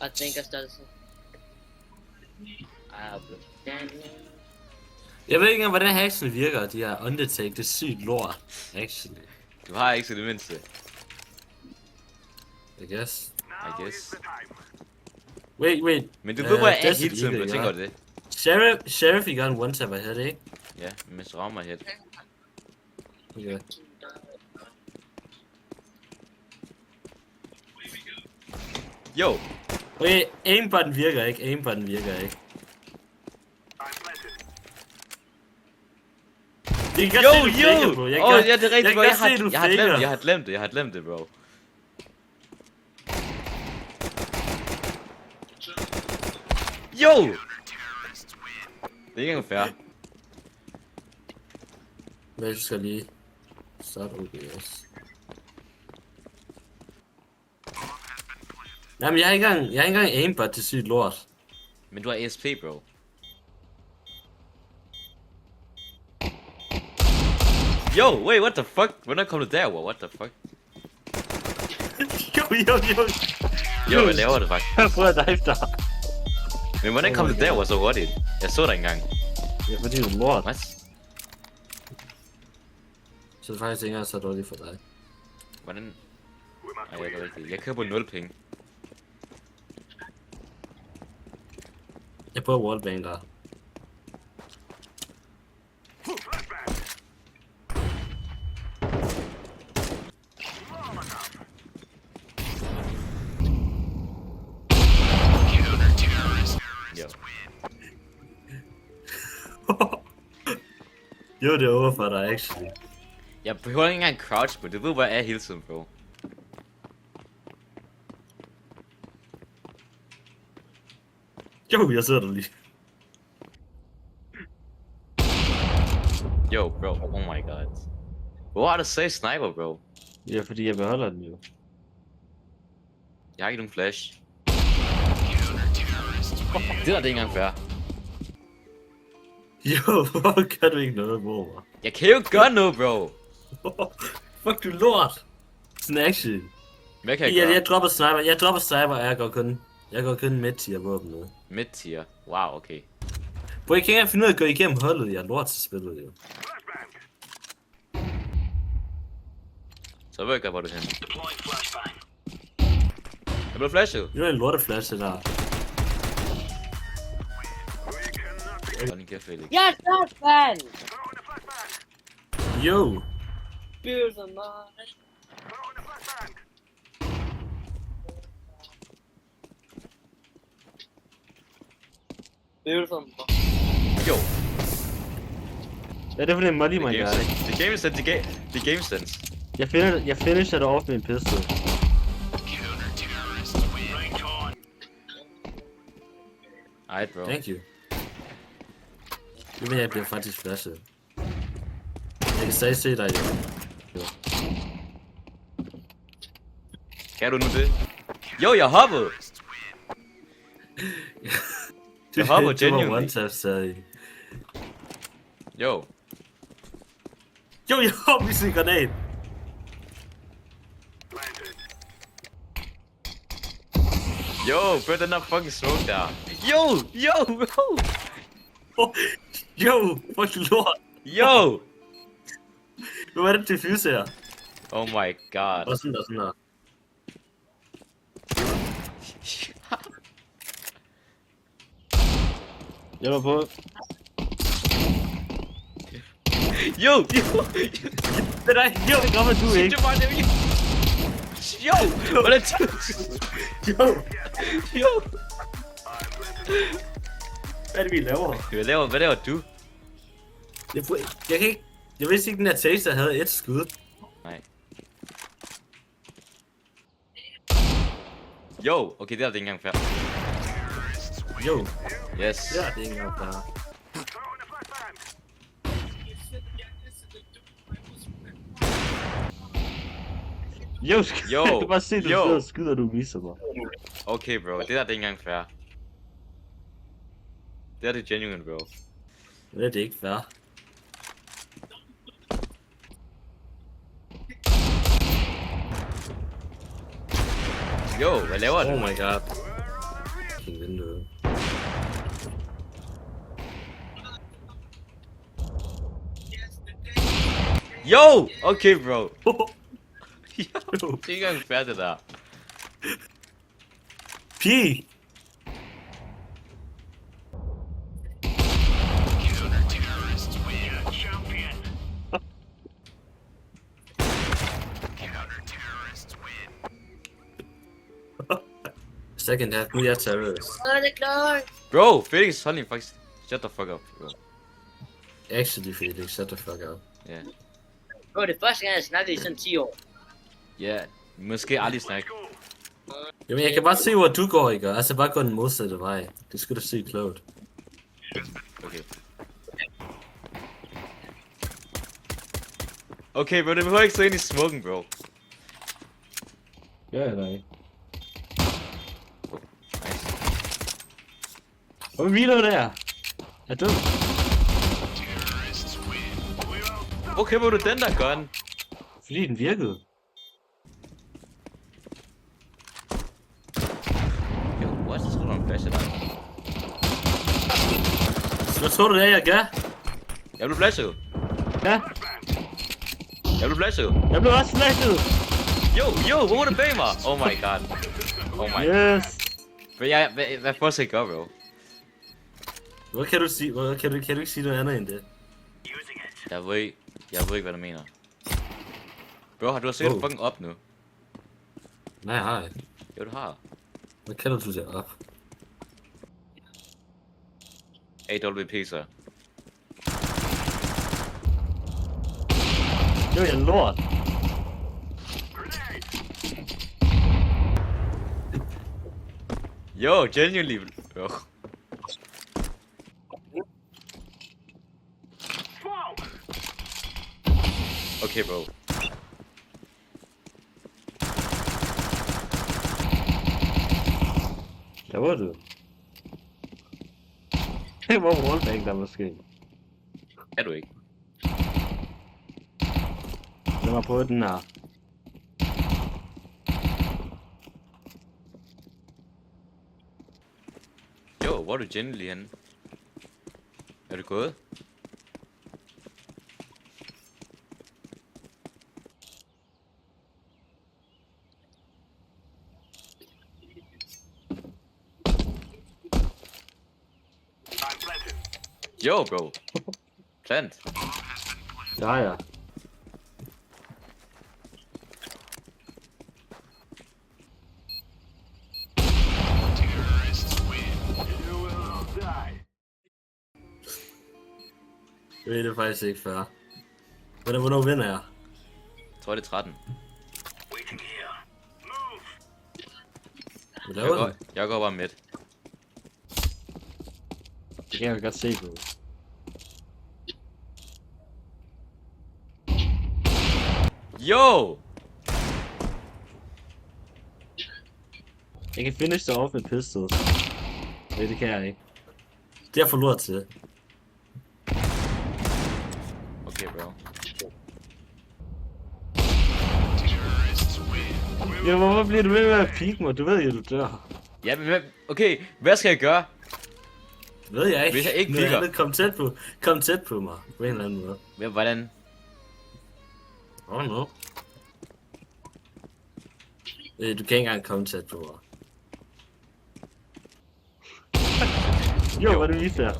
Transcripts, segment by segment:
I think I started some. Jeg ved ikke engang, hvordan hacksen virker, de her undertake, det er sygt lort, actually. Du har ikke så det mindste. I guess. I guess. Wait. Men du ved, hvor jeg er Desert hele tiden, Eagle, du tænker det. Sheriff, you got one tap ahead, ikke? Ja, men så rammer jeg Okay. Jo! Okay, aimbutton virker ikke. Det kan Jo! godt se, du faker, bro. Åh, ja, det er rigtigt, bro. Jeg har glemt det, bro. Jo! Det er ikke engang fair. Jeg skal lige starte OBS. Jamen, jeg har ikke engang aimbot til sygt lort. Men du har ESP, bro. Yo, wait, what the fuck? Hvordan kom du der, bro? What the fuck? Jo, Hvad laver du faktisk? jeg prøver at dive der. Men hvordan kom du der, bro, så hurtigt? Jeg så dig engang. Ja, fordi du er lort. What? Så det er faktisk ikke engang så dårligt for dig. Hvordan? Ej, jeg er rigtigt. Jeg kører på 0 penge. Jeg prøver wallbang der. Jo, det er over for dig, actually. Jeg behøver ikke engang crouch, bro. Du ved, hvor jeg er hele tiden, bro. Jo, jeg sidder der lige. Yo, bro. Oh my god. Hvor er det safe sniper, bro? Ja, fordi jeg beholder den jo. Jeg har ikke nogen flash. Det er ikke engang fair. Jo, hvorfor kan du ikke noget, bror? Jeg kan jo ikke gøre noget, bro. Fuck, du lort. Sådan action. Hvad kan jeg gøre? Jeg dropper sniper, og jeg går kun mid-tier våben nu. Mid-tier. Wow, okay. Bro, jeg kan ikke engang finde ud af at gå igennem hullet, jeg er lort til spillet, jo. Så ved jeg godt, hvor du er henne. Jeg blev flashet. Det var en lorteflash, det der. Hold kæft, Felix. Yes, that's fun! Yo. Beers are mine. Beers are mine. Jo. Hvad er det for en molly, man gør? Det game sense. Det game sense. Jeg finisher det off med en pistol. Alright, bro. Thank you. Det mener jeg bliver faktisk flashet. Jeg kan stadig se dig, jo. Kan du nu det? Jo, jeg hoppede! Jeg hopper genuinely. Du var one-tap stadig. Jo. Jo, jeg hopper i sin granat. Jo, bro, den der fucking smoke der. Jo, bro! Oh, jo, fuck du lort. Jo! Hvad er det diffuse her? Oh my god. Og sådan der. Jeg var på. Jo! Det er dig. Jo, det kommer du ikke. Det var det. Jo! Hvordan Jo! Hvad er det, vi laver? Hvad laver du? Jeg kan ikke. Jeg vidste ikke, den her taser havde et skud. Nej. Jo! Okay, det er ikke engang fair. Jo. Yes. Ja, det er ikke engang fair. Jo, jeg kan bare se, du sidder og skyder, og du viser mig. Okay, bro. Det er ikke engang fair. Det er det genuine, bro. Det er ikke fair. Jo, hvad laver du? Oh my god. vinduet. Yo! Okay, bro. Jo. Det er ikke engang fair, det der. Pig! Second half, we are terrorists. Åh, det er klart. Bro, Felix, hold lige faktisk. Shut the fuck up, bro. Actually, Felix, shut the fuck up. Ja. Bro, det er første gang, jeg snakker i sådan 10 år. Ja, måske aldrig snakke. Jamen, jeg kan bare se, hvor du går, ikke? Altså, bare gå den modsatte vej. Det skulle du se klogt. Okay. Okay, bro, det behøver ikke stå ind i smoken, bro. Ja, eller ikke? Hvor hviler der? Er du? Okay, hvor er du den der gun? Fordi den virkede. Jo, what? Så tror du, der er en flash der. Hvad tror du det er, jeg gør? Jeg blev flashet. Ja, Jeg blev flashet. jeg blev også slasket. Yo, hvor var det bag mig? Oh my god. Oh my god. Yes. Hvad får jeg gøre, bro? Hvad kan du sige? Kan du ikke sige noget andet end det? Jeg ved ikke, hvad du mener. Bro, har du set Oh. fucking op nu? Nej, jeg har ikke. Jo, du har. Hvad kan du det op? AWP, så. Det var jeg lort. Yo, genuinely, bro. Okay, bro. Der var du. Det var wallbang der måske. Er du ikke? Lad mig prøve den her. Jo, hvor er du genuinely henne? Er du gået? Yo, bro. Plant. Ja, ja. Jeg ved det faktisk ikke før. Hvornår vinder jeg? Jeg tror, det er 13. Hvad laver du? Jeg går bare midt. Det kan jeg godt se på. Yo! Jeg kan finish det off med pistols. Nej, det kan jeg ikke. Det er jeg forloret til. Okay, bro. Ja, hvorfor bliver du ved med at peek mig? Du ved jo, du dør. Ja, men okay, hvad skal jeg gøre? Det ved jeg ikke. Hvis jeg ikke Noget peeker. andet, kom tæt på mig. På en eller anden måde. Hvordan? Oh no. Du kan ikke engang komme tæt på mig. Jo, hvad det viste her.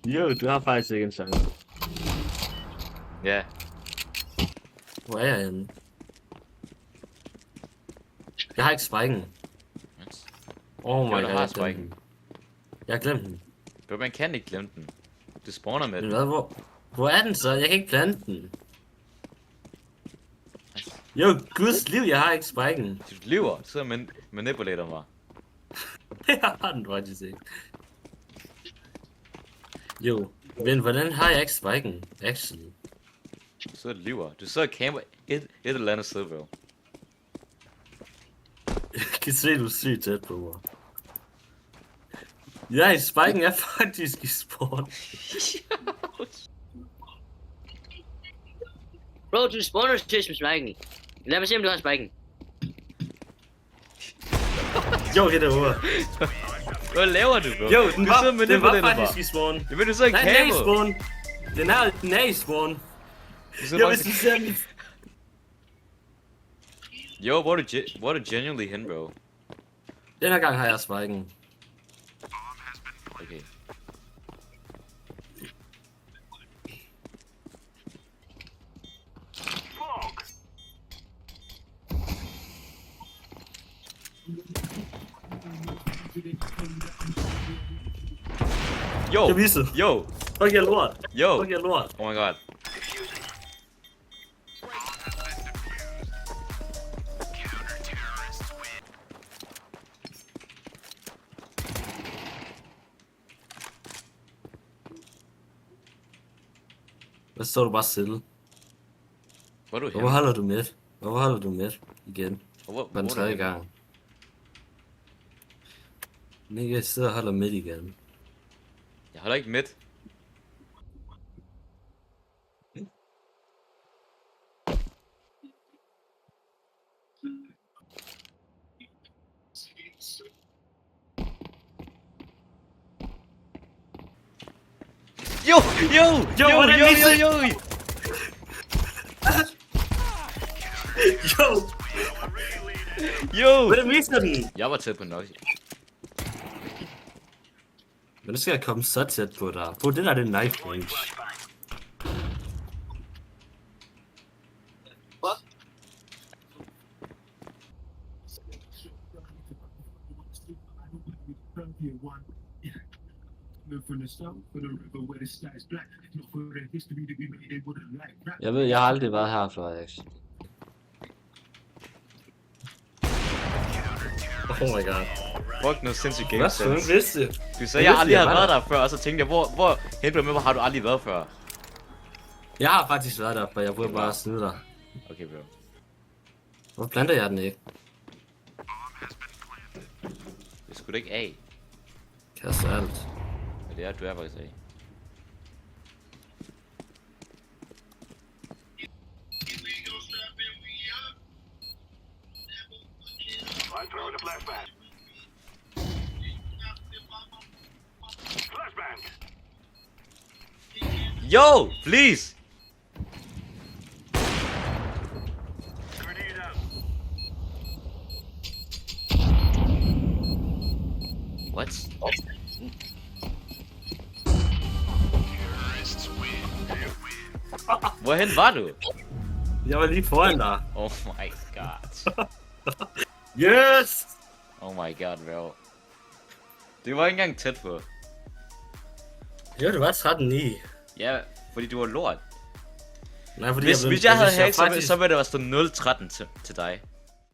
Jo, du har faktisk ikke en chance. Ja. Hvor er jeg henne? Jeg har ikke sprækken. Oh my Jo, god, du har jeg har glemt sprækken. den. Jeg har glemt den. Bro, man kan ikke glemme den. Du spawner med Men den. hvad, hvor er den så? Jeg kan ikke plante den. Jo, guds liv, jeg har ikke sprækken. Du lyver. Du sidder og manipulater mig. Jeg har den faktisk ikke. Jo, men hvordan har jeg ikke spiken? Actually. Du sidder og lyver. Du sidder og camper et eller andet sted, bro. Jeg kan se, du er sygt tæt på mig. Ja, spiken er faktisk i spawn. Bro, du spawner til som spiken. Lad mig se, om du har spiken. Jo, det er over. Hvad laver du, bro? Jo, den Du var, sidder med den det på var den, faktisk bare. i spawn. Jamen, du sidder og Nej, den er i camper. spawn. Den er i spawn. Du sidder Jo, bare hvis du ser mit... Yo, hvor er du genuinely hen, bro? Den her gang har jeg spiken. Okay. Yo, Jeg viser. yo, Fuck jeg lort. yo. Fuck jeg lort. Oh my god. Hvad står du bare stille? Hvor er du Hvorfor hen? holder du med? Hvorfor holder du med? Igen. Hvor For den er du tredje henne? gang. Nikke sidder og holder midt igen. Jeg holder ikke midt. Yo, yo, yo, yo, hvordan yo, misser- yo. Jo! Yo. Hvordan viser den? Jeg var tæt på nok. Men nu skal jeg komme så tæt på dig. På det der er det knife range. Jeg ved, jeg har aldrig været her før, Alex. Oh my god. Fuck noget sindssygt game Hvad? sense. Hvem vidste det? Du sagde, jeg aldrig har været der før, og så tænkte jeg, hvor hen du med, hvor har du aldrig været før? Jeg har faktisk været der, for jeg burde bare snyde dig. Okay, bro. Hvor planter jeg den ikke? Det skulle ikke af. Kaster alt. Men det er, du er faktisk af. Yo, please! What? Hvorhen var du? Jeg var lige foran dig. Oh my god. Yes! Oh my god, bro. Det var ikke engang tæt på. Jo, det var 13-9. Ja, fordi du var lort. Nej, fordi Hvis jeg havde hacket, så ville det være stået 0-13 til dig.